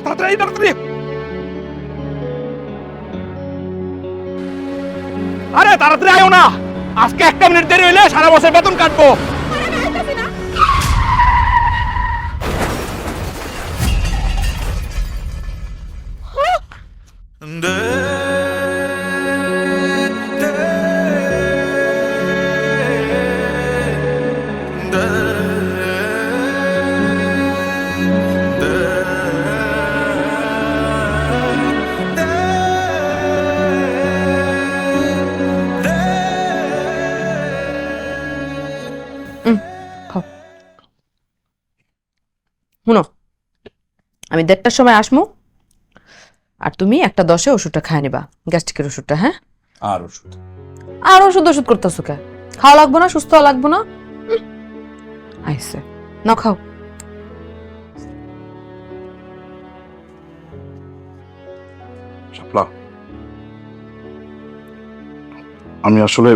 তাড়াতাড়ি তাড়াতাড়ি। আরে তাড়াতাড়ি আয়ো না, আজকে একটা মিনিট দেরি হইলে সারা বছর বেতন কাটবো। শুনো, আমি 1:30টার সময় আসবো, আর তুমি 1:10-এ ওষুধটা খায় নিবা, গ্যাস্ট্রিকের ওষুধটা। হ্যাঁ, আর ওষুধ? আর ওষুধ ওষুধ করতেছো কে? খাওয়া লাগবো না? সুস্থ লাগবো না? আইসে না, খাও। শাপলা, আমি আসলে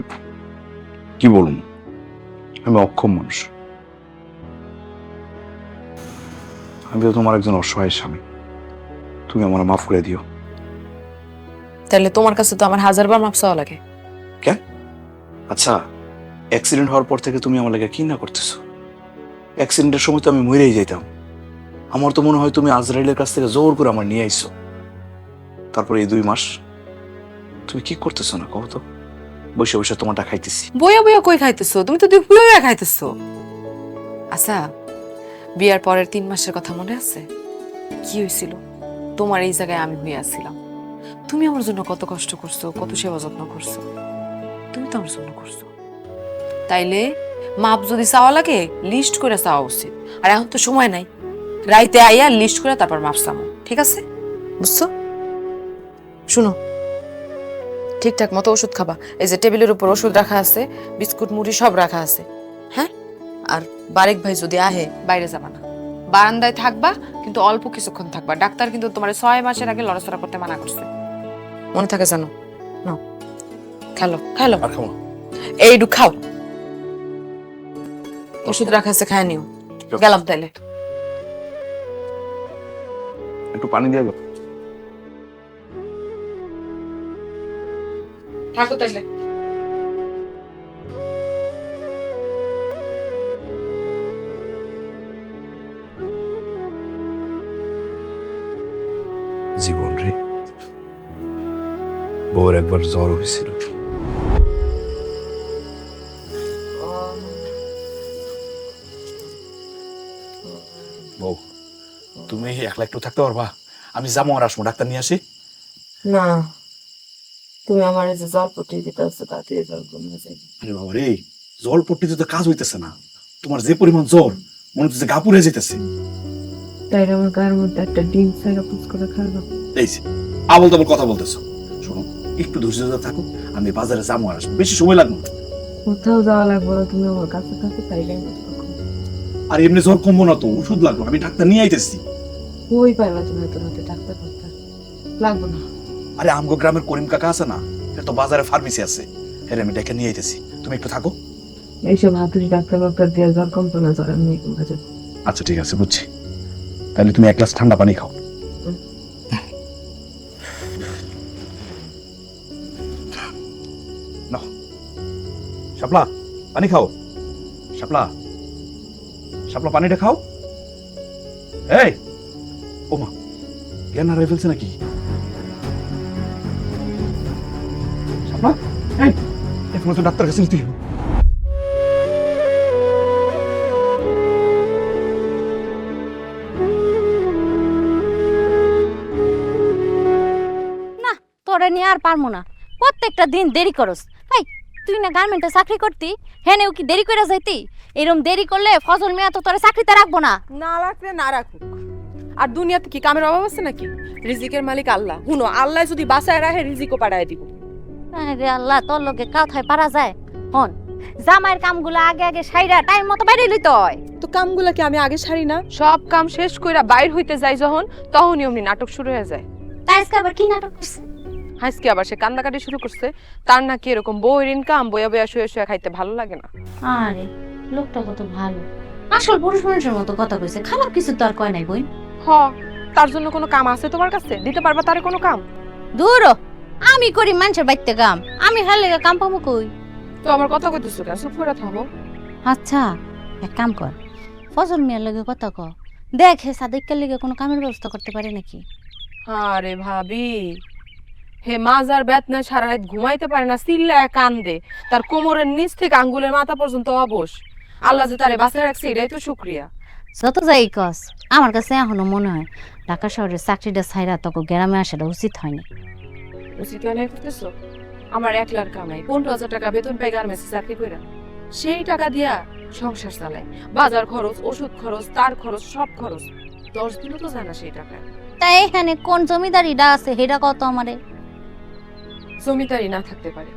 কি বলুন, আমি অক্ষম মানুষ। আমি তো তোমার একজন অসহায় স্বামী, তুমি আমার মাফ করে দিও। তাহলে তোমার কাছে তো আমার 1000বার মাপ চাওয়া লাগে। কেন? আচ্ছা, অ্যাক্সিডেন্ট হওয়ার পর থেকে তুমি আমার লাগে কি না করতেছো? অ্যাক্সিডেন্টের সময় তো আমি মরেই যাইতাম। আমার তো মনে হয় তুমি আজরাইলের কাছ থেকে জোর করে আমার নিয়ে আইছো। তারপরে এই 2 মাস তুমি কি করতেছো না কও তো? বসে বসে তোমারটা খাইতেছি। বইয়া বইয়া কই খাইতেছো? তুমি তো দুপুরে খাইতেছো। আচ্ছা, বিয়ার পরের 3 মাসের কথা মনে আছে? কি হয়েছিল? তোমার এই জায়গায় আমি হয়ে আসছিলাম। তুমি আমার জন্য কত কষ্ট করছো, কত সেবা যত্ন করছো। তুমি তো আমার জন্য করছো। তাইলে মাপ যদি চাওয়া লাগে, লিস্ট করে চাওয়া উচিত। আর এখন তো সময় নাই, রাইতে আইয়া লিস্ট করে তারপর মাপ চামো, ঠিক আছে? বুঝছো? শুনো, ঠিকঠাক মতো ওষুধ খাবা। এই যে টেবিলের উপর ওষুধ রাখা আছে, বিস্কুট মুড়ি সব রাখা আছে। হ্যাঁ, আর বারেক ভাই যদি আহে, বাইরে যাবা না, বারান্দায় থাকবা, কিন্তু অল্প কিছুক্ষণ থাকবা। ডাক্তার কিন্তু তোমার 6 মাসের আগে লড়াচড়া করতে মানা করছে, মনে থাকে জানো? নাও, খেলো খেলো, আর খাও না। এইটু খাও। ওষুধ রাখা আছে, খায় নিও। গেলাম তাইলে। একটু পানি দিয়ে দাও। থাকো তাইলে। জীবন রে, বউর একবার জ্বর হয়েছিল। বউ, তুমি একলা একটু থাকতে পারবা? আমি যাবো আর আসবো, ডাক্তার নিয়ে আসি। না, তুমি আমার এই যে জলপট্টি দিতে আসছো তাতে জল কমে যাবে। আরে বাবা রে, জল পট্টিতে তো কাজ হইতেছে না। তোমার যে পরিমাণ জ্বর, মনে হচ্ছে গা পুড়ে যেতেছে। তাই আমার গায়ের মধ্যে একটা ডিম ছাড়া পুচ করে খাবো। এই যে আবল তাবল কথা বলতেছো। শোনো, একটু ধৈর্য ধরে থাকো, আমি বাজারে যাবো আর আসবো, বেশি সময় লাগবে না। কোথাও যাওয়া লাগবে না, তুমি আমার কাছে থাকো, তাইলে আর এমনি জ্বর কমবো না তো, ওষুধ লাগবে, আমি ডাক্তার নিয়ে আইতেছি। ওই পাইবা তুমি এত রাতে ডাক্তার ডাক্তার লাগবে না। আরে আমগো গ্রামের করিম কাকা আছে না, এর তো বাজারে ফার্মেসি আছে, এর আমি ডেকে নিয়ে আইতেছি, তুমি একটু থাকো। এইসব হাতুড়ি ডাক্তার ডাক্তার দিয়ে জ্বর কমতো না, জ্বর এমনি কমে যাবে। আচ্ছা ঠিক আছে, বুঝছি। তাহলে তুমি 1 গ্লাস ঠান্ডা পানি খাও। নাও, শাপলা পানি খাও। শাপলা, শাপলা পানিটা খাও। এই ওমা, জ্ঞান হারিয়ে ফেলছে নাকি? শাপলা, এই এখন তো ডাক্তার কাছে নিতে হবে। তোরে নিয়ে আর পারমু না, প্রত্যেকটা দিন দেরি করস। হাই, তুই না গার্মেন্টে চাকরি করতি, হেনেও কি দেরি করে যাইতি? এরকম দেরি করলে ফজল মিয়া তো তোরে চাকরিতে রাখবো না। না রাখলে না রাখুক, আর দুনিয়াতে কি কামের অভাব আছে নাকি? রিজিকের মালিক আল্লাহ। হুনো, আল্লাহ যদি বাঁচায় রাখে, রিজিকও পাঠায় দিব। আরে আল্লাহ, তোর লগে কথায় পারা যায়? হন, জামাইয়ের কামগুলো আগে আগে সাইরা টাইম মতো বাইরে লইতে হয়। তো কামগুলা কি আমি আগে সারি না? সব কাম শেষ কইরা বাইর হইতে যাই যখন, তখনই অমনি নাটক শুরু হয়ে যায়। তাই আজকে আবার কি নাটক করছে? হাসকি আবার সে কান্দাকাটি শুরু করছে। তার নাকি এরকম বউয়ের ইনকাম বইয়া বইয়া শুয়ে শুয়ে খাইতে ভালো লাগে না। আরে লোকটা কত ভালো, আসল পুরুষ মানুষের মতো কথা কইছে, খারাপ কিছু তো আর কয় নাই বই। হ, তার জন্য কোনো কাম আছে তোমার কাছে? দিতে পারবা তারে কোনো কাম? দূর হ, আমি করি মানুষের বাইতে কাম, আমি হার লেগে কাম পাবো কই? তো আমার কথা কইতেছো কেন? চুপ করে থাকো। আচ্ছা এক কাম কর, ফজল মিয়ার লগে কথা ক, দেখ হে সাদিকের লেগে কোনো কামের ব্যবস্থা করতে পারে নাকি। আরে ভাবি, হে মাজার বেদনা সারা রাত ঘুমাইতে পারে না, চিল্লায় কান্দে, তার কোমরের নিচ থেকে আঙ্গুলের মাথা পর্যন্ত অবশ। আল্লাহ যে তারে বাঁচায় রাখছে এটাই তো শুকরিয়া। যত যাই কস, আমার কাছে এখনো মনে হয় ঢাকা শহরের চাকরিটা ছাইরা তোকে গ্রামে আসাটা উচিত হয়নি। উচিত হয় না করতেছো? আমার 1 লাখ কামাই, 15,000 টাকা বেতন পাই গার্মেন্টসে চাকরি কইরা, সেই টাকা দিয়া সংসার চালায়, বাজার খরচ, ওষুধ খরচ, তার খরচ, সব খরচ 10 দিনও তো জানা সেই টাকা। তাই এখানে কোন জমিদারিটা আছে সেটা কত আমারে? জমিদারি না থাকতে পারে,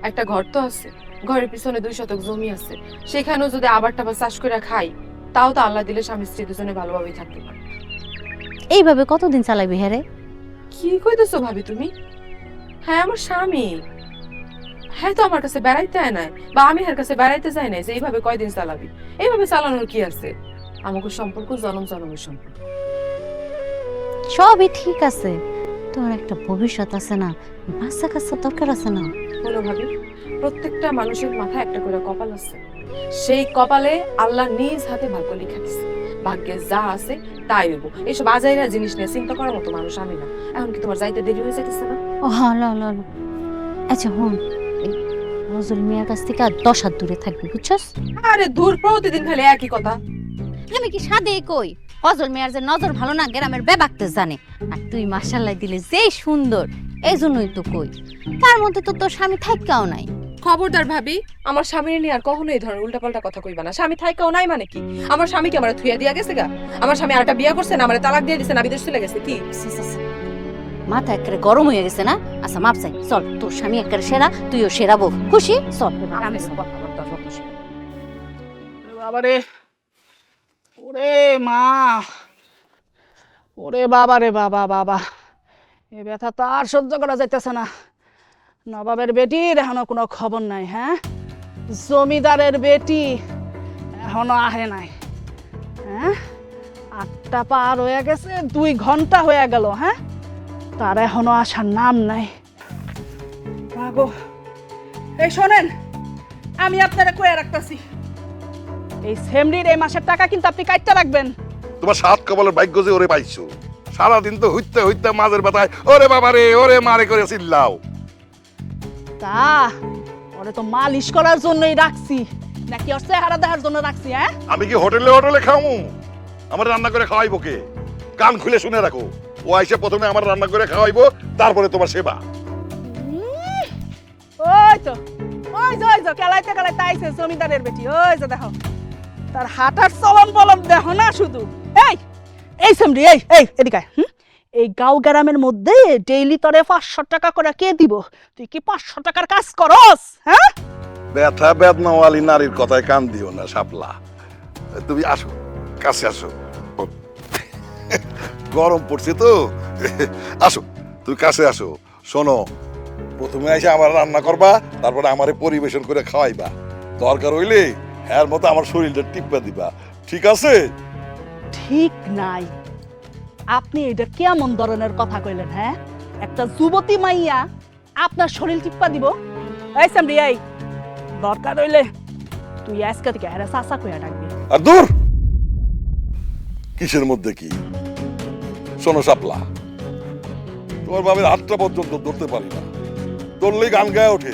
একটা ঘর তো আছে, ঘরের পিছনে 2 শতক জমি আছে, সেখানেও যদি আবার টাবার চাষ করে খাই, তাও তো আল্লাহ দিলে স্বামী স্ত্রী দুজনে ভালোভাবেই থাকতে পারে। এইভাবে কতদিন চালাবি হ্যাঁ রে? কি কইতেছো ভাবি তুমি? হ্যাঁ আমার স্বামী, হ্যাঁ তো আমার কাছে বেড়াইতে আয় নাই, বা আমি এর কাছে বেড়াইতে যাই নাই যে এইভাবে কয়দিন চালাবি। এইভাবে চালানোর কি আছে? আমাকে সম্পর্ক জনম জনমের সম্পর্ক। সবই ঠিক আছে, তোর একটা ভবিষ্যৎ আছে না, বাচ্চা কাচ্চা দরকার আছে না? বলো ভাবি, প্রত্যেকটা মানুষের মাথায় একটা করে কপাল আছে, সেই কপালে আল্লাহ নিজ হাতে ভাগ্য লিখে দিছে, ভাগ্যে যা আছে তাই হইব। এইসব আজাইরা জিনিস নিয়ে চিন্তা করার মতো মানুষ আমি না। এখন কি তোমার যাইতে দেরি হয়ে যাইতেছে না? ও হলো হলো। আচ্ছা হুন, নজরুল মিয়ার কাছ থেকে 10 হাত দূরে থাকবি, বুঝছস? আরে দূর, প্রতিদিন খালি একই কথা। আমি কি সাদে কই ফজল মিয়ার যে নজর ভালো না গ্রামের বেবাকতে জানে, আর তুই মাশাআল্লাহ দিলে যে সুন্দর, এই জন্যই তো কই। তার মধ্যে তো তোর স্বামী থাইকাও নাই। খবরদার ভাবি, আমার স্বামীর নিয়ে আর কখনো এই ধরনের উল্টাপাল্টা কথা কইবা না। স্বামী থাইকাও নাই মানে কি? আমার স্বামীকে আমার থুইয়া দিয়া গেছে গা? আমার স্বামী আরেকটা বিয়া করছে না, আমার তালাক দিয়ে দিছে না, বিদেশ চলে গেছে কি? মাথা একেবারে গরম হয়ে গেছে না? আচ্ছা মাপ চাই, চল, তোর স্বামী একেবারে সেরা, তুইও সেরা বউ, খুশি? চল আমি বাবারে, ওরে মা, ওরে বাবা রে বাবা বাবা, এ ব্যথা তো আর সহ্য করা যাইতেছে না। নবাবের বেটির এখনো কোনো খবর নাই, হ্যাঁ? জমিদারের বেটি এখনো আহে নাই, হ্যাঁ? 8টা পার হয়ে গেছে, 2 ঘন্টা হয়ে গেল, হ্যাঁ? তার এখনো আসার নাম নাই। মাগো, এই শোনেন, আমি আপনারা কয়ে রাখতেছি, এই সেমরির এই মাসের টাকা কিন্তু আপনি কাটতে রাখবেন। তোমার 7 কপালের ভাগ্য যে ওরে পাইছো, সারাদিন তো হইতে হইতে মাঝের ব্যথায় ওরে বাবা রে ওরে মারে করে চিল্লাও। তা ওরে তো মালিশ করার জন্যই রাখছি, নাকি ওর চেহারা দেখার জন্য রাখছি? হ্যাঁ, আমি কি হোটেলে হোটেলে খাওয়ামু? আমার রান্না করে খাওয়াইবো কে? কান খুলে শুনে রাখো, ও আইসা প্রথমে আমার রান্না করে খাওয়াইবো, তারপরে তোমার সেবা। ওই তো, ওই যে কেলাইতে কেলাইতে আইছে জমিদারের বেটি, ওই যে দেখো তার হাঁটার চলন বলন দেখো না শুধু। এই সেমরি, এই এদিকে আয়। এই গাঁও গ্রামের মধ্যে ডেইলি তোরে 500 টাকা করে কে দিব? তুই কি 500 টাকার কাজ করস? হ্যাঁ, ব্যথা বেদনাওয়ালি নারীর কথায় কান দিও না শাপলা। তুমি আসো, কাছে আসো, গরম পড়ছে তো, আসো তুমি কাছে আসো। শোনো, প্রথমে এসে আমার রান্না করবা, তারপরে আমারে পরিবেশন করে খাওয়াইবা, দরকার হইলে এর মতো আমার শরীরটা টিপা দিবা, ঠিক আছে? ঠিক নাই। আপনি এটা কেমন ধরনের কথা কইলেন? হ্যাঁ, একটা যুবতী মাইয়া আপনার শরীর টিপ্পা দিব? এই সামরি, এই দরকার হইলে তুই আজকে থেকে হেরা চাচা কইয়া ডাকবি। আর দূর, কিসের মধ্যে কি? শোনো শাপলা, তোমার বাবার হাতটা পর্যন্ত ধরতে পারি না, ধরলেই গান গায়ে ওঠে,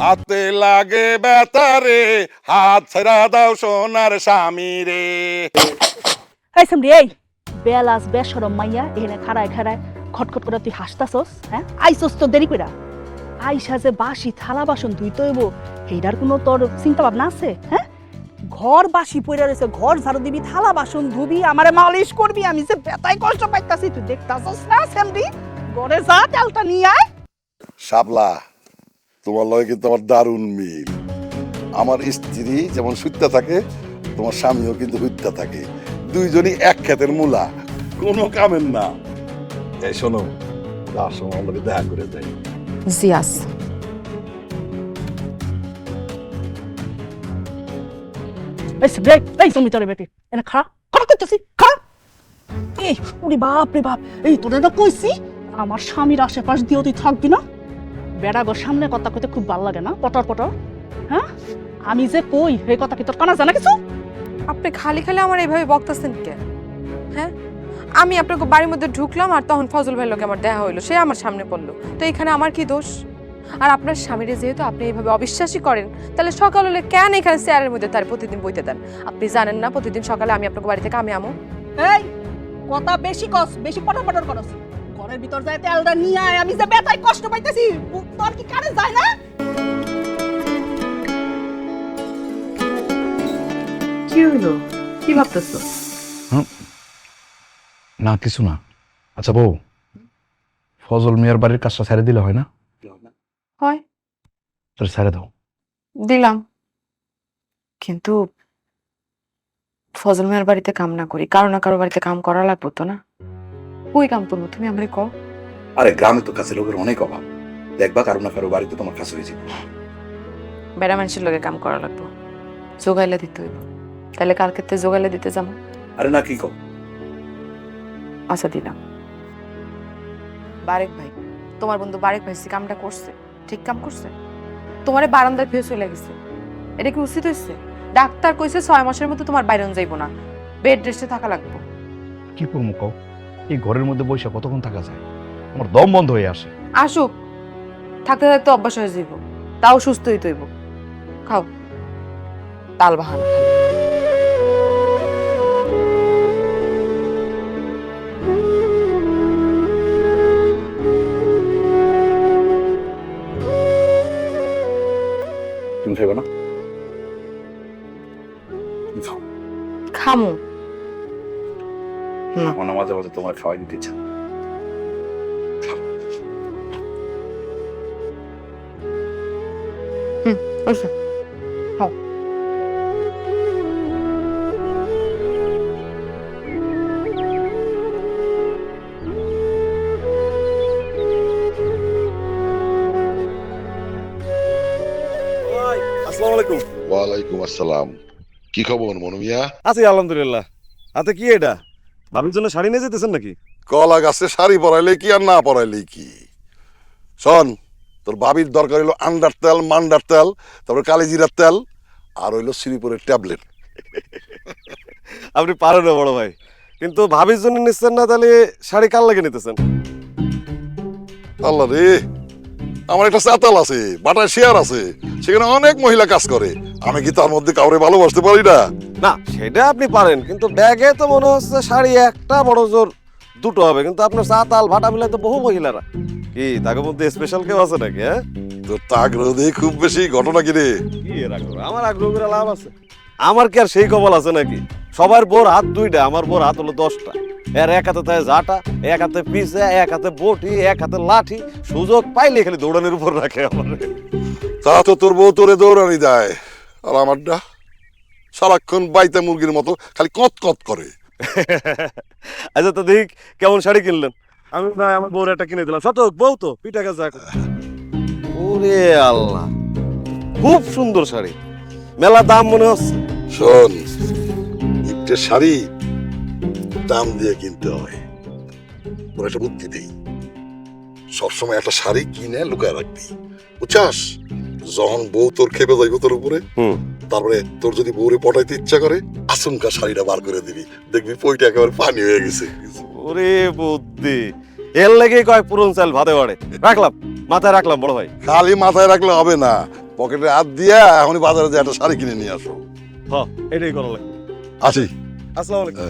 হাতে লাগে ব্যথা রে, হাত ছেড়া দাও সোনার স্বামী রে। এই সামরি, এই বেলাস বেশরম মাইয়া এখানে খাড়ায় খাড়ায় খটখট করে তুই হাসতাছস? হ্যাঁ, আইসস তো দেরি কইরা, আইসা যে বাসি থালা বাসন ধুইতে হইব এইটার কোনো তোর চিন্তা ভাবনা আছে? হ্যাঁ, ঘর বাসি পড়ে রয়েছে, ঘর ঝাড়ু দিবি, থালা বাসন ধুবি, আমারে মালিশ করবি, আমি যে বেতায় কষ্ট পাইতাছি তুই দেখতাছস না? সেমরি, ঘরে যা, তেলটা নিয়ে আয়। শাপলা, তোমার লগে কিন্তু আমার দারুণ মিল। আমার স্ত্রী যেমন সুইত্যা থাকে, তোমার স্বামীও কিন্তু হুইত্যা থাকে, দুইজনই এক ক্ষেতের মূলা, কোনো কামের না। এই শোনো, তার সময় আমার লগে দেখা করে যাই। জিয়াস, এই জমিদারের বেটি এনে খাড়া খাড়া করতেছি খাড়া। এই উনি বাপ রে বাপ, এই তোদের না কইছি আমার স্বামীর আশেপাশ দিয়ে তুই থাকবি না। বেড়া গো সামনে কথা কইতে খুব ভালো লাগে না, পটর পটর। হ্যাঁ আমি যে কই এই কথা কি তোর কানা জানা কিছু? আপনি খালি খালি আমার এইভাবে বকতেছেন কেন? হ্যাঁ, আমি আপনাকে বাড়ির মধ্যে ঢুকলাম আর তখন ফজল ভাইয়ের লোকে আমার দেখা হইলো, সে আমার সামনে পড়লো, তো এখানে আমার কি দোষ? আর আপনার স্বামীরে যেহেতু আপনি এইভাবে অবিশ্বাসী করেন, তাহলে সকাল হলে কেন এখানে চেয়ারের মধ্যে তার প্রতিদিন বইতে দেন? আপনি জানেন না প্রতিদিন সকালে আমি আপনাকে বাড়ি থেকে আমি আমো? এই কথা বেশি কস, বেশি পটর পটর করস। ঘরের ভিতর যায় তেলটা নিয়ে আয়, আমি যে বেতায় কষ্ট পাইতেছি তোর কি কানে যায় না? কি হইলো? কি ভাবতেছো? না কিছু না। আচ্ছা বউ, ফজল মিয়ার বাড়ির কাজটা ছেড়ে দিলে হয় না? হয়, তোর ছেড়ে দাও। দিলাম, কিন্তু ফজল মিয়ার বাড়িতে কাম না করি, কারো না কারো বাড়িতে কাম করা লাগবো তো না? ওই কাম করবো, তুমি আমারে কও। আরে গ্রামে তো কাছে লোকের অনেক অভাব, দেখবা কারো না কারো বাড়িতে তোমার কাছে হয়ে যাবে। বেড়া মানুষের লোকে কাম করা লাগবো, জোগাইলে দিতে হইব। তাহলে কালকে জোগাইলে দিতে যাবো। আরে না কি কও? আচ্ছা দিলাম। বারেক ভাই, তোমার বন্ধু বারেক ভাই কামটা করছে, ঠিক কাম করছে? তোমারে বারান্দায় ফেস হয়ে গেছে, এটা কি উচিত হয়েছে? ডাক্তার কইছে 6 মাসের মধ্যে তোমার বাইরন যাইবো না, বেড রেস্টে থাকা লাগবে। কি করবো কও? এই ঘরের মধ্যে বসে কতক্ষণ থাকা যায়? আমার দম বন্ধ হয়ে আসে। আসুক, থাকতে থাকতে অভ্যাস হয়ে যাইব, তাও সুস্থ হইতে হইব। খাও, তাল বাহানা। তুমি খাইবে না? খাও। খামু আমার মাঝে মাঝে তোমার খাওয়াই দিতে ইচ্ছা। ওইসব খাও। আসসালামু আলাইকুম। ওয়ালাইকুম আসসালাম। কি খবর মনু মিয়া? আছি আলহামদুলিল্লাহ। হাতে কি এটা? ভাবির জন্য শাড়ি নিয়ে যেতেছেন নাকি? কলা গাছে শাড়ি পরাইলে কি আর না পরাইলে কি? শোন, তোর ভাবির দরকার হইলো আন্ডার তেল, মান্ডার তেল, তারপরে কালিজিরার তেল, আর হইলো শ্রীপুরের ট্যাবলেট। আপনি পারেন না বড় ভাই, কিন্তু ভাবির জন্য নিচ্ছেন না, তাহলে শাড়ি কার লাগে নিতেছেন? আল্লাহ রে, আমার একটা চাতাল আছে, বাটার শেয়ার আছে, সেখানে অনেক মহিলা কাজ করে। আমি কি তার মধ্যে কাউরে ভালোবাসতে পারি না? না সেটা আপনি পারেন, কিন্তু ব্যাগে তো মনে হচ্ছে শাড়ি একটা বড় জোর দুটো হবে, কিন্তু আপনার চা তাল ভাটা মিলাই তো বহু মহিলারা। কি তাকে মধ্যে স্পেশাল কেউ আছে নাকি? হ্যাঁ, তোর তা আগ্রহ দিয়ে খুব বেশি ঘটনা কি রে? কি এর আগ্রহ? আমার আগ্রহ করে লাভ আছে? আমার কি আর সেই কপাল আছে নাকি? সবার বোর হাত 2টা, আমার বোর হাত হলো 10টা। এর এক হাতে তাই জাটা, এক হাতে পিছে, এক হাতে বটি, এক হাতে লাঠি, সুযোগ পাইলে খালি দৌড়ানোর উপর রাখে আমার। তা তো তোর বউ তোরে দৌড়ানি দেয়, আর আমারটা সারাক্ষণ বাইতে মুরগির মতো খালি কত কত করে। আচ্ছা তো দেখ কেমন শাড়ি কিনলেন? আমি না আমার বউর একটা কিনে দিলাম। শতক বউ তো পিঠা গাছ। ওরে আল্লাহ, খুব সুন্দর শাড়ি, মেলা দাম মনে হচ্ছে। শোন, ইটের শাড়ি দাম দিয়ে কিনতে হয়। তোর একটা বুদ্ধি দেই, সবসময় একটা শাড়ি কিনে লুকায় রাখবি, বুঝছাস? যখন বউ তোর খেপে যাইব তোর উপরে, তারপরে তোর যদি বউরে পটাইতে ইচ্ছা করে, আচমকা শাড়িটা বার করে দিবি, দেখবি পইটা একেবারে পানি হয়ে গেছে। ওরে বুদ্ধি, এর লেগে কয় পুরন চাল ভাতে বাড়ে। রাখলাম, মাথায় রাখলাম বড় ভাই। খালি মাথায় রাখলে হবে না, পকেটে হাত দিয়া এখনই বাজারে যে একটা শাড়ি কিনে নিয়ে আসো। হ্যাঁ এটাই করা লাগবে। আসি। আসসালামু আলাইকুম।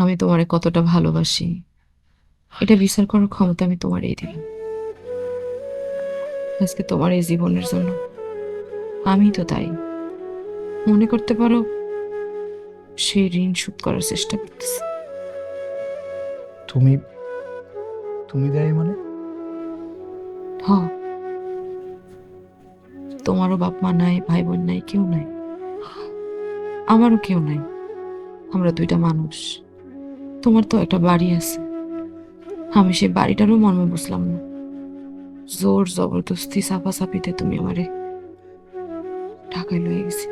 আমি তোমারে কতটা ভালোবাসি এটা বিচার করার ক্ষমতা আমি তোমারই দিলাম। আজকে তোমার এই জীবনের জন্য আমি তো তাই মনে করতে পারো সেই ঋণ শোধ করার চেষ্টা করতেছি। তুমি তুমি দেয় মানে? হ্যাঁ, তোমারও বাপ মা নাই, ভাই বোন নাই, কেউ নাই, আমারও কেউ নাই। আমরা দুইটা মানুষ, তোমার তো একটা বাড়ি আছে, আমি সেই বাড়িটারও মর্ম বুঝলাম না। জোর জবরদস্তি চাপাচাপিতে তুমি আমারে ঢাকায় লয়ে গেছি।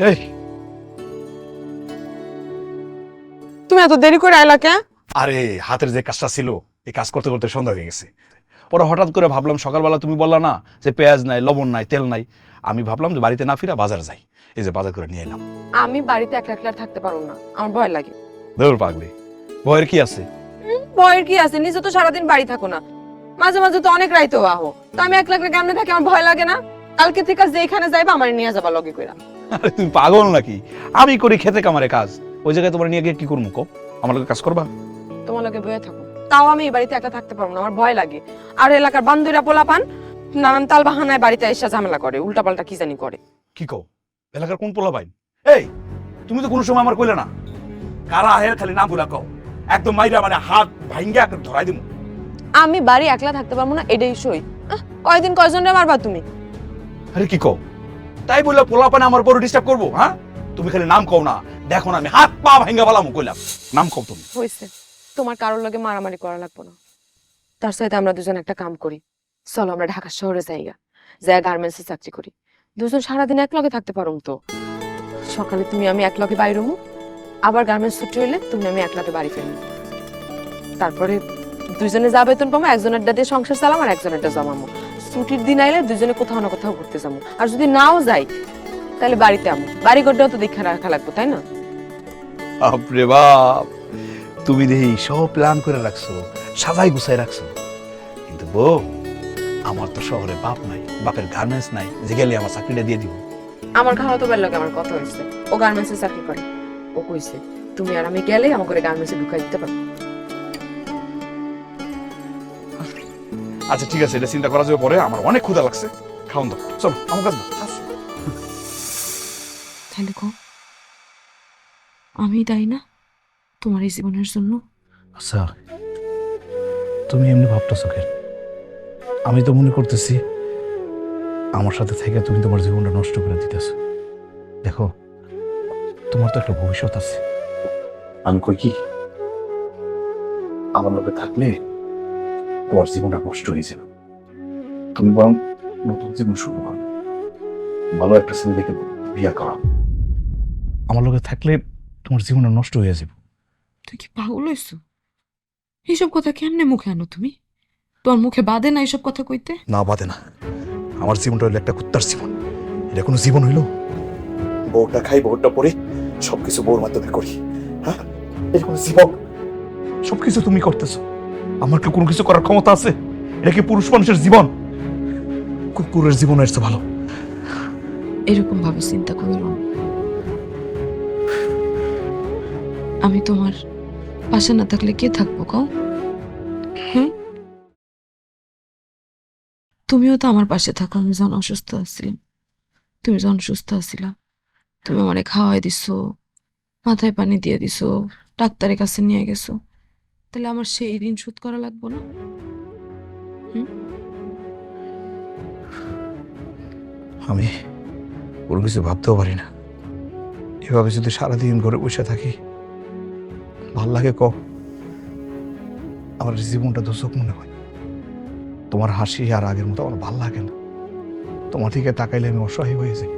এই তুমি এত দেরি করে আইলা কে? আরে হাতের যে কাজটা ছিল এই কাজ করতে করতে সন্ধ্যা হয়ে গেছে। পরে হঠাৎ করে ভাবলাম সকালবেলা তুমি বললা না যে পেঁয়াজ নাই, লবণ নাই, তেল নাই, আমি ভাবলাম যে বাড়িতে না ফিরা বাজার যাই, এই যে বাজার করে নিয়ে এলাম। আমি বাড়িতে একলা একলা থাকতে পারবো না, আমার ভয় লাগে। ধর পাগলি, ভয়ের কি আছে? ভয়ের কি আছে? নিজে তো সারাদিন বাড়ি থাকো না, মাঝে মাঝে তো অনেক রাইতেও আহো, তো আমি একলা একলা কেমনে থাকি? আমার ভয় লাগে না? কালকে থেকে যেখানে যাইবা আমার নিয়ে যাবা লগে কইরা। আরে তুমি পাগল নাকি? আমি করি খেতে কামারে কাজ, ওই জায়গায় তোমার নিয়ে গিয়ে কি করবো? কো আমার লগে কাজ করবা? তোমার লগে বয়ে থাকো, তাও আমি এই বাড়িতে একলা থাকতে পারবো না, আমার ভয় লাগে। আর এলাকার বান্ধবীরা পোলাপান নানান তাল বাহানায় বাড়িতে এসে ঝামেলা করে, উল্টাপাল্টা কি জানি করে। কি কও? এলাকার কোন পোলা পাইন? এই তুমি তো কোনো সময় আমার কইলে না কারা আহের, খালি নাম বলা কও, একদম মাইরা মানে হাত ভাঙ্গা একদম ধরাই দিমু। আমি বাড়ি একলা থাকতে পারবো না, এটাই সই। কয়দিন কয়জনে মারবা তুমি? আরে কি কও? তাই বললে পোলা পানে আমার বড় ডিস্টার্ব করবো? হ্যাঁ, তুমি খালি নাম কও না, দেখো না আমি হাত পা ভাঙ্গা বলামু কইলাম, নাম কও তুমি। হইছে, তোমার কারোর লগে মারামারি করা লাগবো না। তার সাথে আমরা দুজন একটা কাম করি, চলো আমরা ঢাকা শহরে যাইগা, যাই গার্মেন্টসে চাকরি করি, দুজন সারাদিন এক লগে থাকতে পারুম। তো সকালে তুমি আমি এক লগে বাইর হমু, আবার গার্মেন্টস ছুটি হইলে তুমি আমি এক লগে বাড়ি ফিরবো, তারপরে দুজনে যা বেতন পাবো একজনের দিয়ে সংসার চালাম আর একজনের জমামো। ছুটির দিন আইলে দুজনে কোথাও না কোথাও ঘুরতে যাবো, আর যদি নাও যাই তাহলে বাড়িতে আমো, বাড়ি ঘরটাও তো দেখা রাখা লাগবো, তাই না? বাপরে বাপ, তুমি দেখি সব প্ল্যান করে রাখছো, সাজাই গুছাই রাখছো, কিন্তু বউ আমার তো শহরে বাপ নাই, বাপের গার্মেন্টস নাই যে গেলে আমার চাকরিটা দিয়ে দিব। আমার খাওয়া তো বের লগে আমার কথা হয়েছে, ও গার্মেন্টসে চাকরি করে, ও কইছে তুমি আর আমি গেলে আমাকে গার্মেন্টসে ঢুকাই দিতে পারবো। আচ্ছা ঠিক আছে, এটা চিন্তা করা যাবে পরে, আমার অনেক ক্ষুধা লাগছে, খাওন দাও, চলো আমার কাছে তাহলে কো আমি দায়ী না তোমার এই জীবনের জন্য? আচ্ছা তুমি এমনি ভাবতেছো কেন? আমি তো মনে করতেছি আমার সাথে থেকে তুমি তোমার জীবনটা নষ্ট করে দিতেছো। দেখো তোমার তো একটা ভবিষ্যৎ আছে। আমি কই কি আমার লোকে থাকলে তোমার জীবনটা নষ্ট হয়ে যাবে, তুমি বরং নতুন জীবন শুরু করো, ভালো একটা ছেলে দেখে বিয়ে করা। আমার লোকে থাকলে তোমার জীবনটা নষ্ট হয়ে যাবে। তুই কি পাগল হইছো? এইসব কথা কেমনে মুখে আনো তুমি? তোমার মুখে বাদে না এইসব কথা কইতে? না বাদে না, আমার জীবনটা হইলো একটা কুত্তার জীবন, এটা কোনো জীবন হইলো? বউটা খাই, বউটা পরে, সবকিছু বউর মাধ্যমে করি, হ্যাঁ এটা কোনো জীবন? সবকিছু তুমি করতেছো, আমার কি কোনো কিছু করার ক্ষমতা আছে? এটা কি পুরুষ মানুষের জীবন? কুকুরের জীবন এসছে ভালো। এরকম ভাবে চিন্তা করিল না। আমি তোমার পাশে না থাকলে কে থাকবো কও? হ্যাঁ, তুমিও তো আমার পাশে থাকো। আমি যখন অসুস্থ আছিলাম, তুমি যখন সুস্থ আছিলাম, তুমি আমারে খাওয়াই দিছো, মাথায় পানি দিয়ে দিছো, ডাক্তারের কাছে নিয়ে গেছো, তাহলে আমার সেই ঋণ শোধ করা লাগবো না? আমি কোনো কিছু ভাবতেও পারি না, এভাবে যদি সারাদিন ঘরে বসে থাকি ভাল লাগে? ক আমার জীবনটা দোষক মনে হয়, তোমার হাসি আর আগের মতো আমার ভাল লাগে না, তোমার দিকে তাকাইলে আমি অসহায় হয়ে যাই,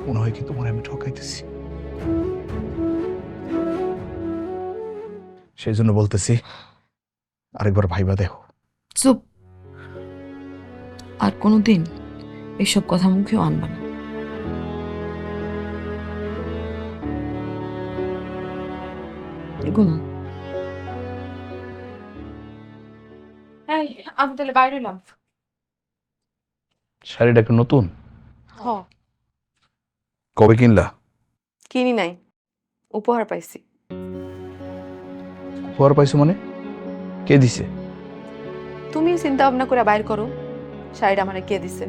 মনে হয় কি তোমার আমি ঠকাইতেছি। সেই জন্য বলতেছি আরেকবার ভাইবা দেখো। চুপ, আর কোনোদিন এইসব কথা মুখেও আনবা না। ঘুমা। এই, আমি তাহলে বাইরে এলাম। শাড়িটা কি নতুন? হ, কবে কিনলা? কিনি নাই, উপহার পাইছি। উপহার পাইছো মানে? কে দিছে? তুমি চিন্তা ভাবনা করে বাইর করো, শাড়িটা আমারে কে দিছে।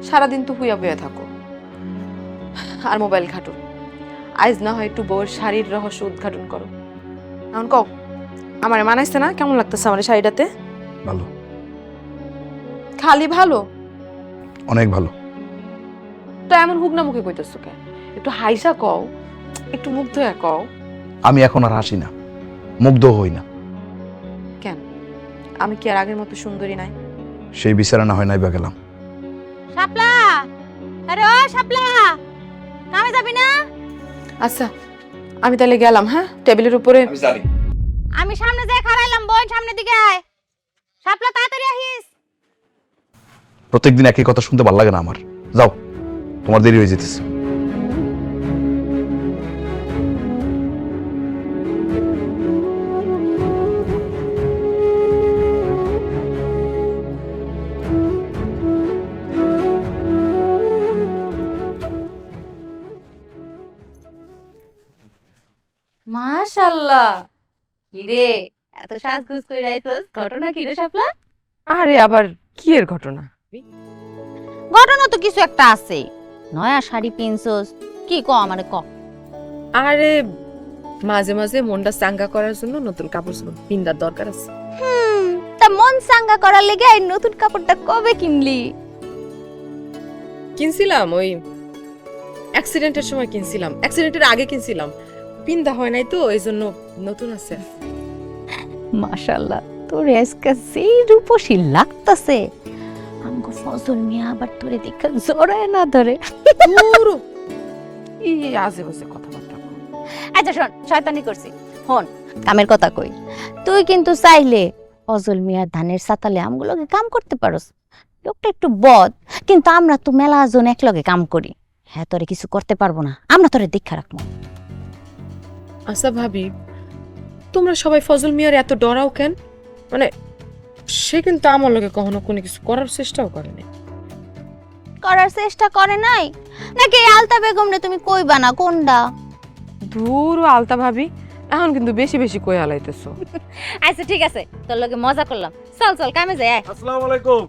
সারাদিন তো হুইয়া বুয়া থাকো, আর মোবাইল ঘাটো। আজ না হয় একটু বউয়ের শাড়ির রহস্য উদ্ঘাটন করো। এখন কও, আমার মানাইছে না? কেমন লাগতেছে আমার এই শাড়িটাতে? ভালো, খালি ভালো? অনেক ভালো। তো এমন হুক না মুখে কইতেছো কেন? একটু হাইসা কও, একটু মুগ্ধ হয়ে কও। আমি এখন আর হাসি না, মুগ্ধ হই না। কেন, আমি কি আর আগের মতো সুন্দরী নাই? সেই বিচারে না হয় নাই বা গেলাম। শাপলা, আরে ও শাপলা, কামে যাবি না? আচ্ছা, আমি তাহলে গেলাম। হ্যাঁ, টেবিলের উপরে আমি জানি। আমি সামনে যাই খাড়াইলাম, বোন সামনের দিকে আয়। শাপলা তাড়াতাড়ি আহিস। প্রত্যেকদিন একই কথা শুনতে ভালো লাগে না আমার। যাও, তোমার দেরি হয়ে যেতেছে। মাশাআল্লাহ, কিরে এত সাজগুজ কইরা আইছস, ঘটনা কি রে শাপলা? আরে আবার কি এর ঘটনা? ঘটনা তো কিছু একটা আছে। নয়া শাড়ি পিনছস, কি ক আমারে ক। আরে মাঝে মাঝে মনটা চাঙ্গা করার জন্য নতুন কাপড় চোপড় পিন্দার দরকার আছে। তা মন চাঙ্গা করার লেগে এই নতুন কাপড়টা কবে কিনলি? কিনছিলাম ওই অ্যাক্সিডেন্টের সময় কিনছিলাম, অ্যাক্সিডেন্টের আগে কিনছিলাম, পিন্দা হয় নাই তো এই জন্য নতুন আছে। মাশাআল্লাহ, তোর আজকে সেই রূপসী লাগতাছে। আমগো ফজল মিয়া আবার তোরে দেখা জড়ায় না ধরে। পুরো এই আজে বাজে কথাবার্তা। আচ্ছা শোন, শয়তানি করছি। হন, কামের কথা কই। তুই কিন্তু চাইলে ফজল মিয়ার ধানের সাতালে আমগুলোকে কাম করতে পারোস। লোকটা একটু বদ, কিন্তু আমরা তো মেলা জন একলগে কাম করি। হ্যাঁ, তোরে কিছু করতে পারবো না, আমরা তোরে দীক্ষা রাখবো। আচ্ছা ভাবি, তোমরা সবাই ফজল মিয়ার এত ডরাও কেন? মানে সে কিন্তু আমার লোকে কখনো কোনো কিছু করার চেষ্টাও করেনি। করার চেষ্টা করে নাই নাকি? এই আলতা বেগম রে তুমি কইবা না কোনটা? দূর আলতা ভাবি, এখন কিন্তু বেশি বেশি কই হালাইতেছো। আচ্ছা ঠিক আছে, তোর লগে মজা করলাম। চল চল কামে যাই। আসসালামু আলাইকুম।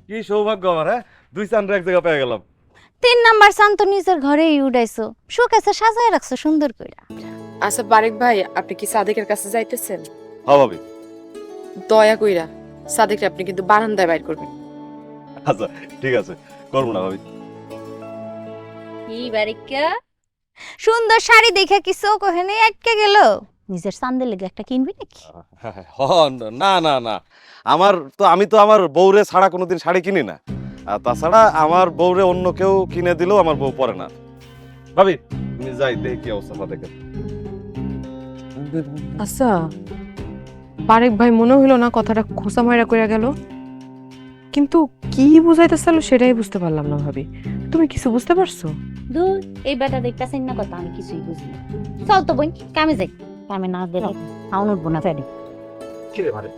কি সৌভাগ্য আমার, হ্যাঁ? দুই চান্দ্র এক জায়গা পেয়ে গেলাম। 3 নাম্বার চান তো নিজের ঘরেই উড়াইছো, শোকেসে সাজায় রাখছো সুন্দর কইরা। আচ্ছা বারেক ভাই, আপনি কি সাদেকের কাছে যাইতেছেন? হ্যাঁ ভাবি। দয়া কইরা সাদেককে আপনি কিন্তু বারান্দায় বাইর করবেন। আচ্ছা ঠিক আছে, করবো না ভাবি। কি বারিকা, সুন্দর শাড়ি দেখে কি চোখ ওখানে আটকে গেল? নিজের চান্দের লেগে একটা কিনবি নাকি? না না না, আমি তো আমার বউরে ছাড়া কোনোদিন শাড়ি কিনি না। আর তাছাড়া আমার বউরে অন্য কেউ কিনে দিলেও আমার বউ পরে না। ভাবি তুমি যাই, দেখি কি অবস্থা দেখে। আচ্ছা বারেক ভাই, মনে হইলো না কথাটা খোসা মাইরা কইরা গেল, কিন্তু কি বুঝাইতেছিল সেটাই বুঝতে পারলাম না। ভাবি তুমি কিছু বুঝতে পারছো? দূর, এই বেটা দেখতেছেন না কথা, আমি কিছুই বুঝি না। চল তো বোন, কামে যাই। কামে না গেলে আউন উঠবো না ফেরে। কি রে ভাই?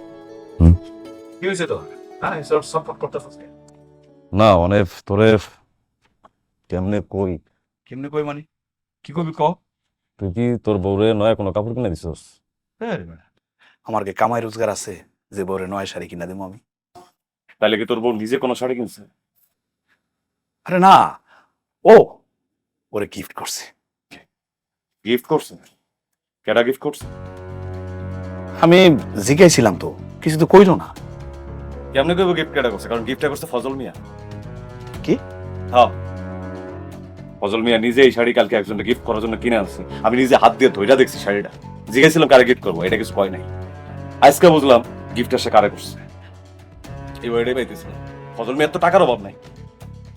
কি হয়েছে তো? হ্যাঁ, সব সাপোর্ট করতেছিস কেন? না মানে তোরে কেমনে কই? কেমনে কই মানে? কি কবি ক? তুই কি তোর বউরে নয় কোনো কাপড় কিনে দিছস? হ্যাঁ রে ভাই। আমার কি কামাই রোজগার আছে যে বউরে নয় শাড়ি কিনা দেবো আমি? তাহলে কি তোর বউ নিজে কোনো শাড়ি কিনছে? আরে না, ও ওরে গিফট করছে। গিফট করছে? কেডা গিফট করছে? আমি জিজ্ঞাসিলাম তো, কিছু তো কইলো না। কেমনে কইব গিফট কেডা করছে? কারণ গিফটটা করছে ফজল মিয়া। কি? হ্যাঁ, ফজল মিয়া নিজে এই শাড়ি কালকে একজনকে গিফট করার জন্য কিনে আনছে। আমি নিজে হাত দিয়ে ধইরা দেখছি শাড়িটা, জিজ্ঞাসিলাম কারে গিফট করবো, এটা কিছু কয় নাই। আজকে বুঝলাম গিফটটা সে কারে করছে। এই ওইটাই পাইতেছিল। ফজল মিয়ার তো টাকার অভাব নাই,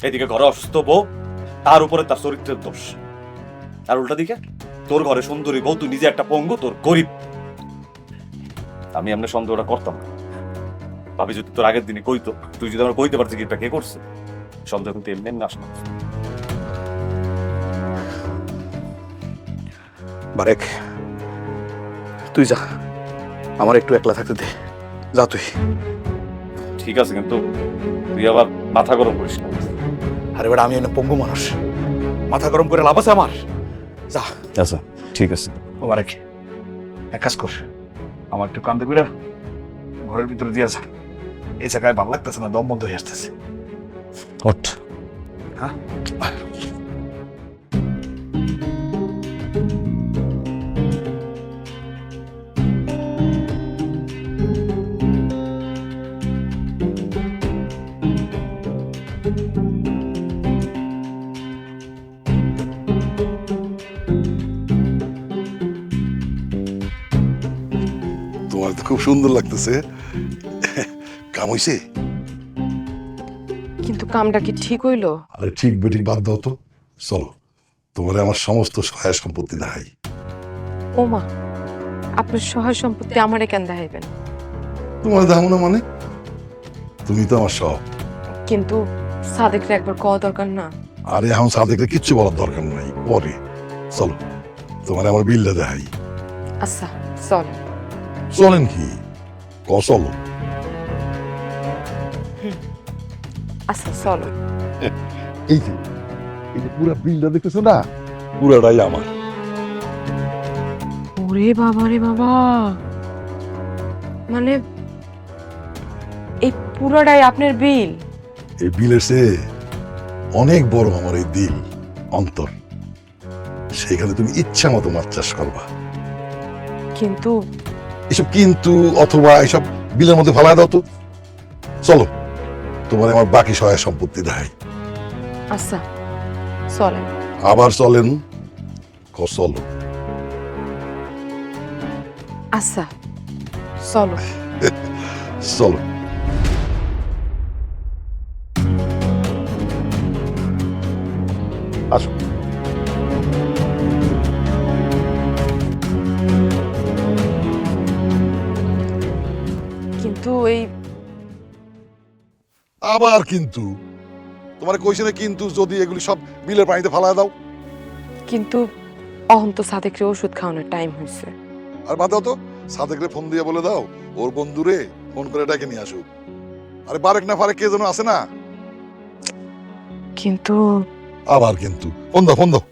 এদিকে ঘরে অসুস্থ বউ, তার উপরে তার চরিত্রের দোষ। আর উল্টা দিকে তোর ঘরে সুন্দরী বউ, তুই নিজে একটা পঙ্গু, তোর গরিব। আমি এমনি সন্দেহটা করতাম না। ভাবি যদি তোর আগের দিনে কইতো, তুই যদি আমরা কইতে পারছি গিফটটা কে করছে, সন্দেহ কিন্তু এমনি এমনি আসতো। বারেক, তুই যা, আমার একটু একলা থাকতে দে। যা তুই। ঠিক আছে, কিন্তু তুই আবার মাথা গরম করিস না। আরে বেটা, আমি পঙ্গু মানুষ, মাথা গরম করে লাভ আছে আমার? যা। আচ্ছা ঠিক আছে। ও বারেক, এক কাজ কর, আমার একটু কান্দে করে ঘরের ভিতরে দিয়ে যা। এই জায়গায় ভালো লাগতেছে না, দম বন্ধ হয়ে আসতেছে। ওঠ। হ্যাঁ খুব সুন্দর লাগতেছে। কাম হইছে? কিন্তু কামটা কি ঠিক হইলো? আরে ঠিক বেঠিক বাদ দাও তো, চলো তোমার আমার সমস্ত সহায় সম্পত্তি দেখাই। ওমা, আপনার সহায় সম্পত্তি আমারে কেন দেখাইবেন? তোমার দেখাবো না মানে? তুমি তো আমার সব। কিন্তু সাদেকরে একবার কওয়া দরকার না? আরে এখন সাদেকরে কিচ্ছু বলার দরকার নাই, পরে চলো তোমার আমার বিলটা দেখাই। আচ্ছা চল। চলেন কি চলো। আচ্ছা চলো। এই যে পুরা বিলটা দেখতেছো না, পুরাটাই আমার। ওরে বাবা রে বাবা, মানে এই পুরোটাই আপনার বিল? এই বিলের চেয়ে অনেক বড় আমার এই দিল, অন্তর। সেখানে তুমি ইচ্ছা মতো মাছ চাষ করবা। কিন্তু এসব কিন্তু অথবা এসব বিলের মধ্যে ফালা দাও তো। চলো তোমার আমার বাকি সহায় সম্পত্তি দেখাই। আচ্ছা চলেন। আবার চলেন? চলো। আচ্ছা চলো। চলো। আসো। কিন্তু এই আবার কিন্তু তোমার কইছে না কিন্তু যদি এগুলি সব বিলের পানিতে ফালায় দাও। কিন্তু অহন তো সাদেকরে ওষুধ খাওয়ানোর টাইম হয়েছে। আর বাদ দাও তো, সাদেকরে ফোন দিয়ে বলে দাও ওর বন্ধুরে ফোন করে ডাকে নিয়ে আসুক। আরে বারেক না ফারেক কে যেন আছে না। কিন্তু আবার কিন্তু ফোন দাও, ফোন দাও।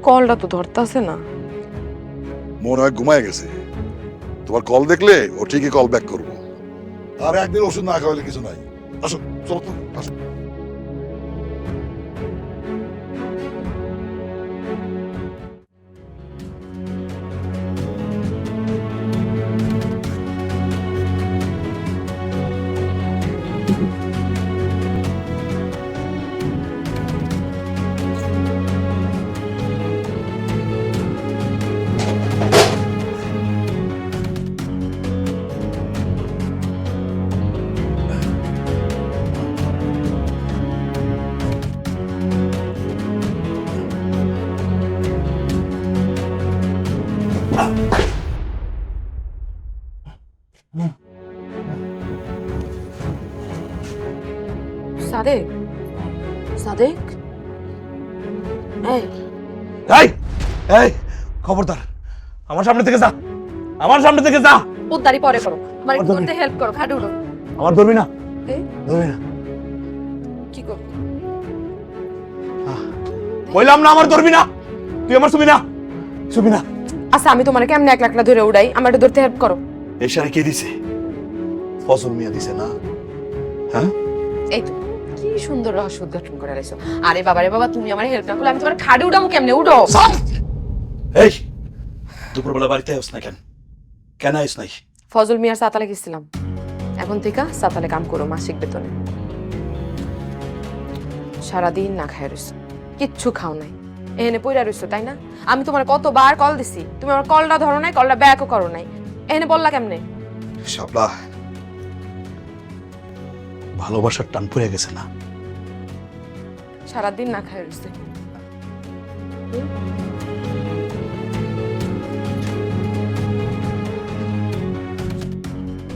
কলটা তো ধরতাছে না। মনে হয় ঘুমায় গেছে। তোমার কল দেখলে ও ঠিকই কল ব্যাক করবো। আর একদিন ওষুধ না খাওয়ালে কিছু নাই। আসো চলো তো, আসো। সাদেক, সাদেক, এই এই এই খবরদার, আমার সামনে থেকে যা, আমার সামনে থেকে যা। উদ্ধারি পরে করো, আমার একটু করতে হেল্প করো, খাটে উঠো। আমার ধরবি না, এই ধরবি না। কি করো? বললাম না আমার ধরবি না, তুই আমার ছবি না, ছবি না। আচ্ছা আমি তোমার কেমনে একলা একলা ধরে উড়াই, আমার একটু ধরতে হেল্প করো। এই শাড়ি কে দিছে? ফজল মিয়া দিছে না? হ্যাঁ, এই তো কি সুন্দর রহস্য উদ্ঘাটন করে রাখছো। আরে বাবা রে বাবা, তুমি আমার হেল্প না করলে আমি তোমার খাটে উঠাবো কেমনে? উঠো। এই দুপুরবেলা বাড়িতে আইস না কেন? কেন আইস নাই? ফজল মিয়ার সাতালে গেছিলাম, এখন থেকে সাতালে কাম করো মাসিক বেতনে। সারাদিন না খাই রইছো, কিচ্ছু খাও নাই, এখানে পইরা রইছো তাই না? আমি তোমার কতবার কল দিছি, তুমি আমার কলটা ধরো নাই, কলটা ব্যাকও করো নাই, এখানে বললা কেমনে? শাপলা, ভালোবাসার টান পড়ে গেছে না? সারাদিন না খাই রইছে।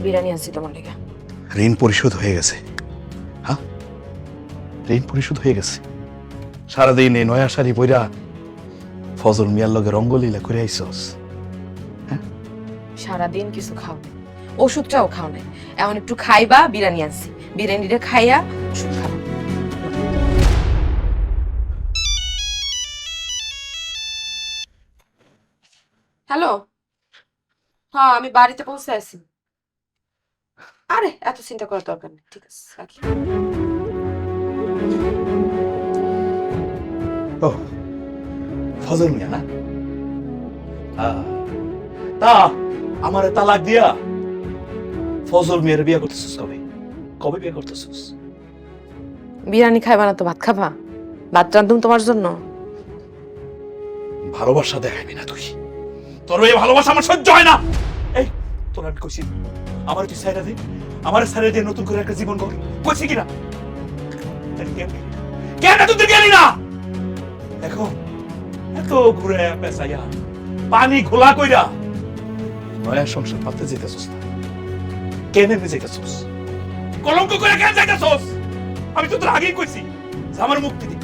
বিরিয়ানি আনছি তোমার লেগে। ঋণ পরিশোধ হয়ে গেছে। হ্যাঁ, ঋণ পরিশোধ হয়ে গেছে। সারাদিন এই নয়া শাড়ি পইরা ফজল মিয়ার লগে রঙ্গলীলা করে আইসস। সারাদিন কিছু খাও নাই, ওষুধটাও খাও নাই, এখন একটু খাইবা, বিরিয়ানি আনছি, বিরিয়ানিটা খাইয়া ওষুধ খাবা। হ্যালো, হ্যাঁ আমি বাড়িতে পৌঁছে আছি। আরে এত চিন্তা করার দরকার নেই, ঠিক আছে রাখি। ও ফজল মিয়া না? তা আমারে তালাক দিয়া ফজল মিয়ার বিয়ে করতেছিস কবে? কবে বিয়ে করতেছিস? বিরিয়ানি খাইবা না তো ভাত খাবা? ভাত রান্ধুম তোমার জন্য। ভালোবাসা দেখাবি না তুই, তোর এই ভালোবাসা আমার সহ্য হয় না। এই তোর আমি কইছি আমার তুই সাইরা দে, আমার সাইরা দিয়ে নতুন করে একটা জীবন গড়, কইছি কিনা? কেন তুই গেলি না? এখন এত ঘুরে পেছাইয়া পানি খোলা কইরা নয়া সংসার পাতে যেতেছস না, কেন এমনি যেতেছস? কলঙ্ক করে কেন যাইতেছস? আমি তো তোর আগেই কইছি যে আমার মুক্তি দি।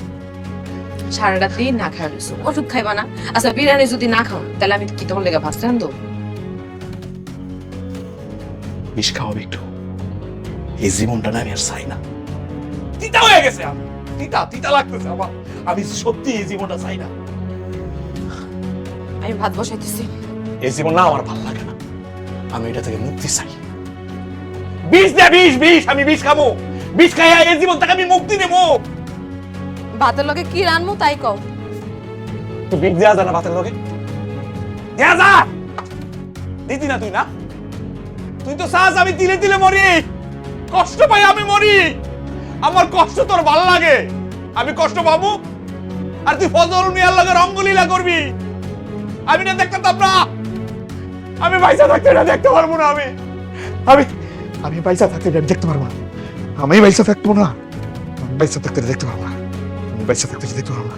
সারা রাত্রি না খাই রইছো, ওষুধ খাইবা না? আচ্ছা বিরিয়ানি যদি না খাও তাহলে আমি কি তোমার লেগে ভাত রান্ধো? বিষ খাওয়াবে একটু, এই জীবনটা না আমি আর চাই না। তিতা হয়ে গেছে, আমি তিতা তিতা লাগতেছে আমার। আমি সত্যি এই জীবনটা চাই না। আমি ভাত বসাইতেছি। এই জীবন না আমার ভালো লাগে না, আমি এটা থেকে মুক্তি চাই। বিষ দে, বিষ বিষ, আমি বিষ খাবো। বিষ খাইয়া এই জীবন থেকে আমি মুক্তি নেবো। ভাতের লগে কি রানমু তাই কও। তুই বিষ দেয়া জানা ভাতের লগে দেয়া যা দিতি না তুই, না তুই তো চাস আমি তিলে তিলে মরি, কষ্ট পাই আমি মরি। আমার কষ্ট তোর ভালো লাগে, আমি কষ্ট পাবো আর তুই ফজল মিয়ার লগে রঙ্গলীলা করবি। আমি না দেখতাম না, আমি পয়সা থাকতে না দেখতে পারবো না। আমি পয়সা থাকতে দেখতে পারবো না, আমি পয়সা থাকবো না, আমি পয়সা থাকতে দেখতে পারবো না, আমি পয়সা থাকতে দেখতে পারবো না।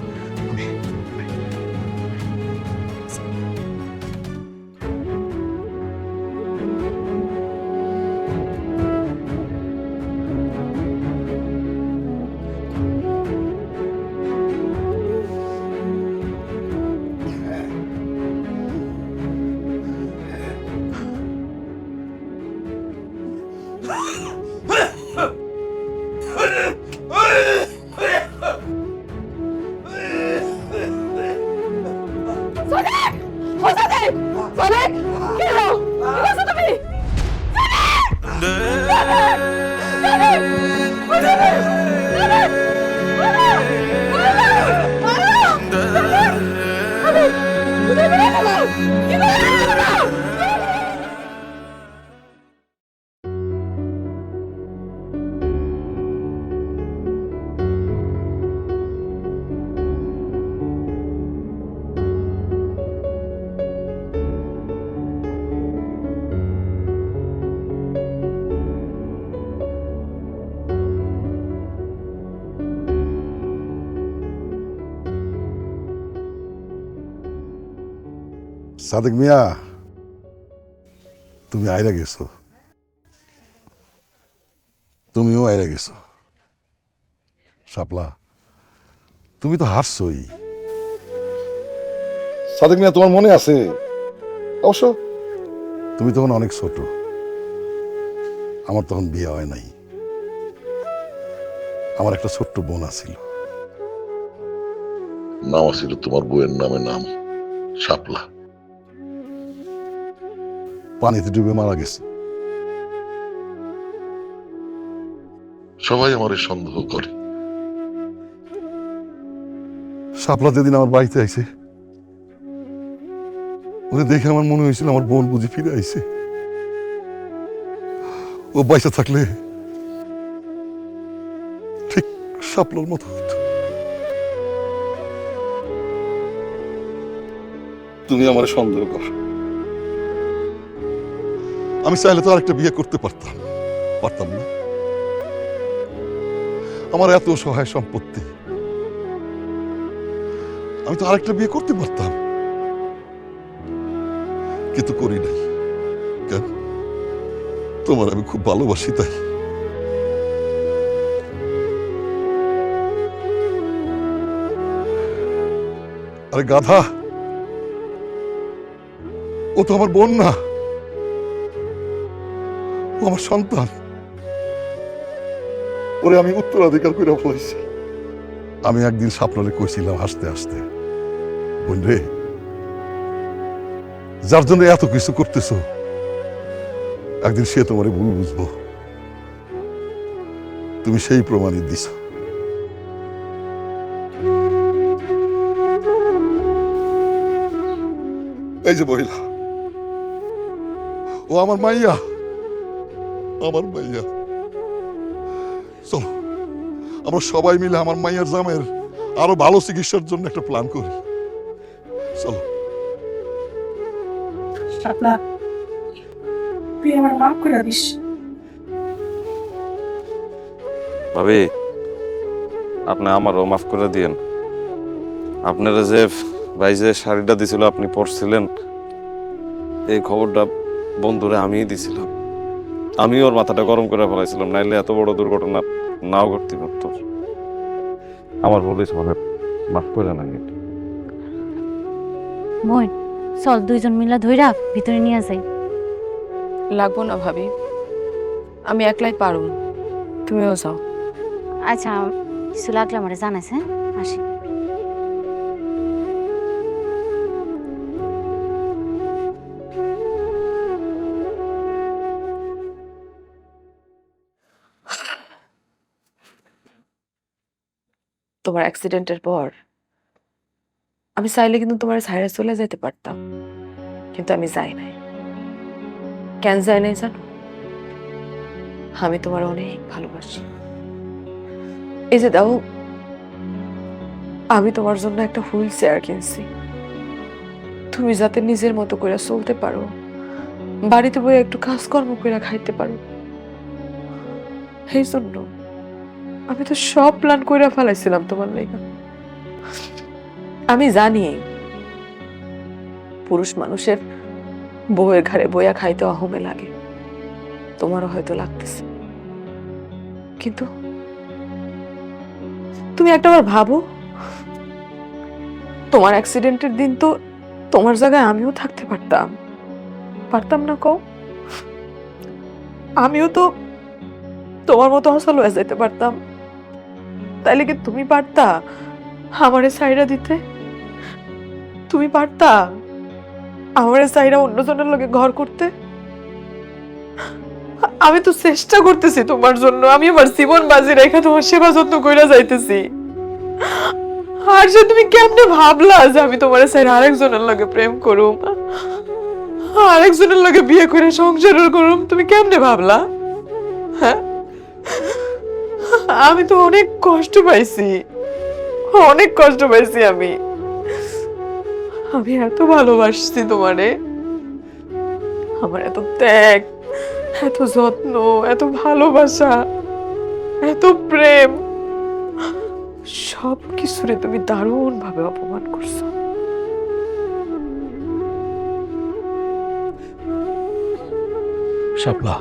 সাদেক মিয়া, তুমি আইরা গেছো, তুমিও আইরা গেছো। শাপলা, তুমি তো হারছই। সাদেক মিয়া, তোমার মনে আছে? অবশ্য তুমি তখন অনেক ছোট, আমার তখন বিয়ে হয় নাই। আমার একটা ছোট্ট বোন আছিল, নাম আছিল তোমার বউয়ের নামে নাম শাপলা। পানিতে ডুবে মারা গেছে। সবাই আমার সন্দেহ করে। শাপলা যেদিন আমার বাড়িতে আইছে, ওরে দেখে আমার মনে হয়েছিল আমার বোন বুঝি ফিরে আইছে। ও বাইসা থাকলে ঠিক শাপলার মতো হতো। তুমি আমার সন্দেহ কর, আমি চাইলে তো আরেকটা বিয়ে করতে পারতাম না। আমার এত সহায় সম্পত্তি, আমি তো আরেকটা বিয়ে করতে পারতাম, কিন্তু করি নাই। কেন? তোমার আমি খুব ভালোবাসি তাই। আরে গাধা, ও তো আমার বোন না, ও আমার সন্তান। ওরে আমি উত্তরাধিকার করে ফেলেছি। আমি একদিন শাপলারে কইছিলাম হাসতে হাসতে, বোন রে, যার জন্য এত কিছু করতেছ, একদিন সে তোমারে ভুল বুঝবো। তুমি সেই প্রমাণিত দিছ। এই যে মহিলা, ও আমার মাইয়া, আমার মাইয়া। চলো আমরা সবাই মিলে আমার মাইয়ার জামের আরো ভালো চিকিৎসার জন্য একটা প্ল্যান করি। চলো। শাপলা, তুই আমার মাফ করে দিস। ভাবি, আপনি আমারও মাফ করে দিয়েন। আপনারা যে ভাই যে শাড়িটা দিছিল আপনি পরছিলেন, এই খবরটা বন্ধুরে আমিই দিছিলাম। আমি ওর মাথাটা গরম করে ফেলাইছিলাম, নাইলে এত বড় দুর্ঘটনা নাও ঘটতে পারত। আমার বলিস মানে মাফ করে না। মই চল দুইজন মিলা ধইরা ভিতরে নিয়ে যাই। লাগবো না ভাবি, আমি একলাই পারুম, তুমিও যাও। আচ্ছা, কিছু লাগলে আমার জানাইস। হ্যাঁ, আসি। তোমার অ্যাক্সিডেন্টের পর আমি চাইলে কিন্তু তোমার ছাইরে চলে যেতে পারতাম, কিন্তু আমি যাই নাই। কেন যাই নাই জানো? আমি তোমার অনেক ভালোবাসি। এই যে দাও, আমি তোমার জন্য একটা হুইল চেয়ার কিনছি, তুমি যাতে নিজের মতো করে চলতে পারো, বাড়িতে বই একটু কাজকর্ম করে খাইতে পারো। এই জন্য আমি তো সব প্ল্যান করে ফেলাইছিলাম তোমার লাইগা। আমি জানি পুরুষ মানুষের বউয়ের ঘরে বইয়া খাইতে অহমে লাগে, তোমারও হয়তো লাগতেছে, কিন্তু তুমি একটাবার ভাবো, তোমার অ্যাক্সিডেন্টের দিন তো তোমার জায়গায় আমিও থাকতে পারতাম, পারতাম না কও? আমিও তো তোমার মতো হসল হয়ে যেতে পারতাম। তাইলে কি তুমি পারতা আমারে সাইরা দিতে? তুমি পারতা আমারে সাইরা অন্যজনের লগে ঘর করতে? আমি তো চেষ্টা করতেছি তোমার জন্য, আমি আমার জীবন বাজি রেখে তোমার সেবা যত্ন কইরা যাইতেছি। আর যে তুমি কেমনে ভাবলা যে আমি তোমার সাইরা আরেকজনের লগে প্রেম করুম, আরেকজনের লগে বিয়ে করে সংসার করুম? তুমি কেমনে ভাবলা? হ্যাঁ, আমি তো অনেক কষ্ট পাইছি, অনেক কষ্ট পাইছি। আমি এত ভালোবাসছি তোমারে, আমার এত ত্যাগ, এত যত্ন, এত ভালোবাসা, এত প্রেম, সব কিছুরে তুমি দারুণ ভাবে অপমান করছো। শাপলা,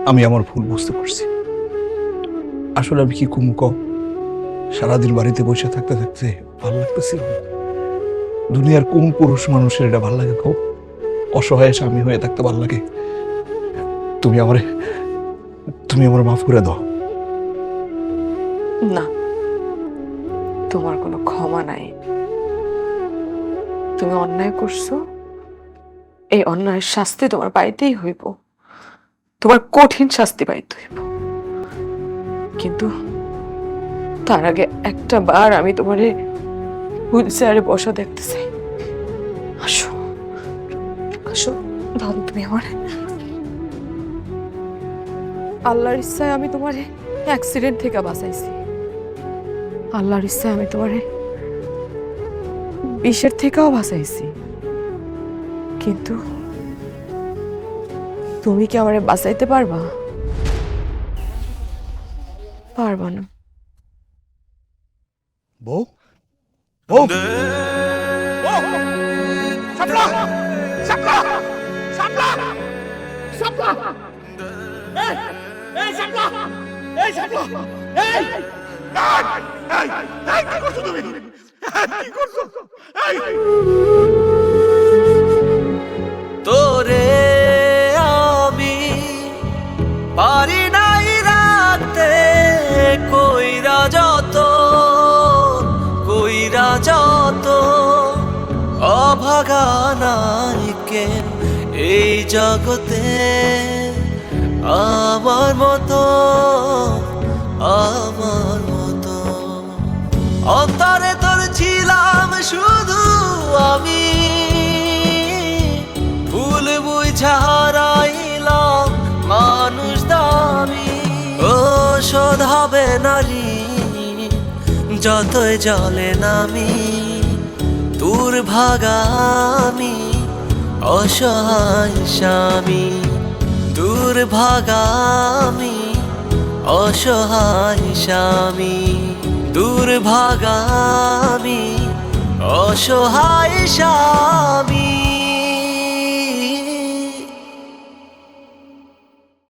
আমি আমার ভুল বুঝতে পারছি। আসলে আমি কি কুমু কম, সারাদিন বাড়িতে বসে থাকতে থাকতে ভালো লাগতেছিল না। দুনিয়ার কোন পুরুষ মানুষের এটা ভাল লাগে কও? অসহায় স্বামী হয়ে থাকতে ভাল লাগে। তুমি আমার মাফ করে দাও। না, তোমার কোনো ক্ষমা নাই। তুমি অন্যায় করছো, এই অন্যায়ের শাস্তি তোমার পাইতেই হইব, তোমার কঠিন শাস্তি পাইতে হইব। কিন্তু তার আগে একটা বার আমি তোমারে হুইল চেয়ারে বসা দেখতে চাই। আসো, আসো দাদু, তুমি আমার। আল্লাহর ইচ্ছায় আমি তোমারে অ্যাক্সিডেন্ট থেকে বাঁচাইছি, আল্লাহর ইচ্ছায় আমি তোমারে বিষের থেকেও বাঁচাইছি, কিন্তু তুমি কি আমারে বাঁচাইতে পারবা? পারবা না। বউ, বউ, তোরে আমি পারি নাই রাখতে, কইরা যত অভাগা নাইকে এই জগতে আমার মতো অন্তরে তোর ছিলাম শুধু আমি, ফুল বুঝা হারাইলাম মানুষ দামি। ও নারী যতই জলে নামি দূর ভাগামি অসহায় স্বামী দূর ভাগামি অসহায় স্বামী দূর ভাগামি অসহায় স্বামী